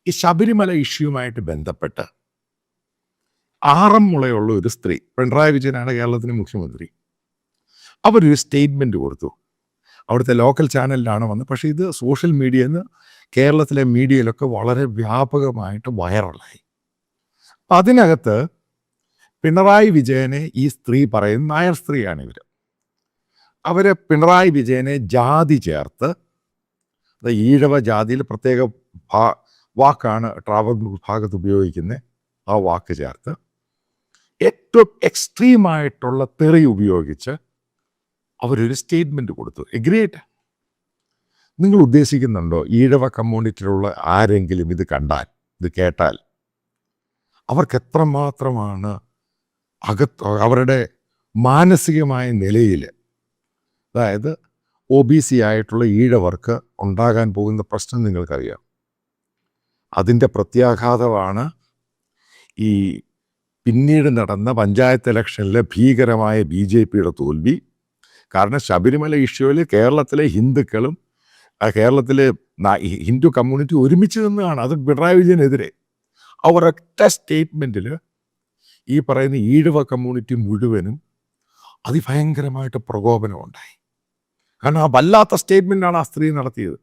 ഈ ശബരിമല ഇഷ്യൂമായിട്ട് ബന്ധപ്പെട്ട് 6 മുളയുള്ള ഒരു സ്ത്രീ, പിണറായി വിജയനാണ് കേരളത്തിലെ മുഖ്യമന്ത്രി, അവരൊരു സ്റ്റേറ്റ്മെൻറ്റ് കൊടുത്തു. അവിടുത്തെ ലോക്കൽ ചാനലിലാണ് വന്നത്. പക്ഷേ ഇത് സോഷ്യൽ മീഡിയയിൽ നിന്ന് കേരളത്തിലെ മീഡിയയിലൊക്കെ വളരെ വ്യാപകമായിട്ട് വൈറലായി. അതിനകത്ത് പിണറായി വിജയനെ ഈ സ്ത്രീ പറയുന്ന നായർ സ്ത്രീയാണിവർ. അവർ പിണറായി വിജയനെ ജാതി ചേർത്ത്, അത് ഈഴവ ജാതിയിൽ പ്രത്യേക വാക്കാണ് ട്രാവൻകൂർ ഭാഗത്ത് ഉപയോഗിക്കുന്നത്, ആ വാക്ക് ചേർത്ത് ഏറ്റവും എക്സ്ട്രീമായിട്ടുള്ള തെറി ഉപയോഗിച്ച് അവരൊരു സ്റ്റേറ്റ്മെൻറ്റ് കൊടുത്തു. ഗ്രേറ്റ്. നിങ്ങൾ ഉദ്ദേശിക്കുന്നുണ്ടോ ഈഴവ കമ്മ്യൂണിറ്റിയിലുള്ള ആരെങ്കിലും ഇത് കണ്ടാൽ, ഇത് കേട്ടാൽ അവർക്ക് എത്രമാത്രമാണ് അവരുടെ മാനസികമായ നിലയിൽ, അതായത് OBC ആയിട്ടുള്ള ഈഴവർക്ക് ഉണ്ടാകാൻ പോകുന്ന പ്രശ്നം നിങ്ങൾക്കറിയാം. അതിൻ്റെ പ്രത്യാഘാതമാണ് ഈ പിന്നീട് നടന്ന പഞ്ചായത്ത് ഇലക്ഷനിലെ ഭീകരമായ BJPയുടെ തോൽവി. കാരണം ശബരിമല ഇഷ്യൂവിൽ കേരളത്തിലെ ഹിന്ദുക്കളും കേരളത്തിലെ ഹിന്ദു കമ്മ്യൂണിറ്റി ഒരുമിച്ച് നിന്നാണ് അത് പിണറായി വിജയനെതിരെ. അവരൊറ്റ സ്റ്റേറ്റ്മെൻറ്റിൽ ഈ പറയുന്ന ഈഴവ കമ്മ്യൂണിറ്റി മുഴുവനും അതിഭയങ്കരമായിട്ട് പ്രകോപനം ഉണ്ടായി. കാരണം ആ വല്ലാത്ത സ്റ്റേറ്റ്മെൻറ്റാണ് ആ സ്ത്രീ നടത്തിയത്.